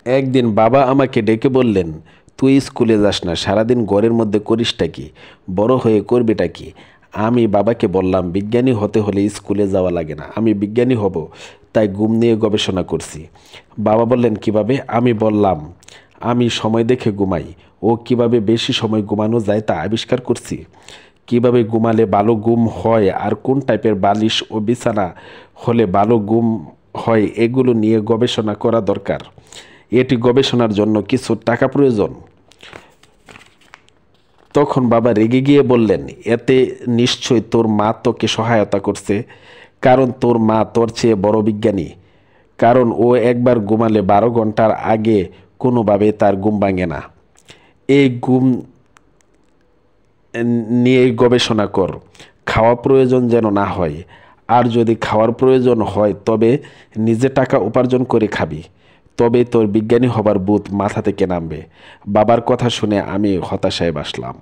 একদিন বাবা আমাকে ডেকে বললেন, তুই স্কুলে যাস না, সারাদিন ঘরের মধ্যে করিসটা কি, বড় হয়ে করবিটা কি? আমি বাবাকে বললাম, বিজ্ঞানী হতে হলে স্কুলে যাওয়া লাগে না, আমি বিজ্ঞানী হব, তাই ঘুম নিয়ে গবেষণা করছি। বাবা বললেন, কিভাবে? আমি বললাম, আমি সময় দেখে ঘুমাই, ও কিভাবে বেশি সময় ঘুমানো যায় তা আবিষ্কার করছি। কিভাবে ঘুমালে ভালো ঘুম হয় আর কোন টাইপের বালিশ ও বিছানা হলে ভালো ঘুম হয় এগুলো নিয়ে গবেষণা করা দরকার। এটি গবেষণার জন্য কিছু টাকা প্রয়োজন। তখন বাবা রেগে গিয়ে বললেন, এতে নিশ্চয় তোর মা তোকে সহায়তা করছে, কারণ তোর মা তোর চেয়ে বড় বিজ্ঞানী। কারণ ও একবার ঘুমালে 12 ঘন্টার আগে কোনোভাবে তার ঘুম ভাঙে না। এই ঘুম নিয়ে গবেষণা কর, খাওয়া প্রয়োজন যেন না হয়, আর যদি খাওয়ার প্রয়োজন হয় তবে নিজে টাকা উপার্জন করে খাবি, তবে তোর বিজ্ঞানী হবার ভূত মাথা থেকে নামবে। বাবার কথা শুনে আমি হতাশায় ভাসলাম।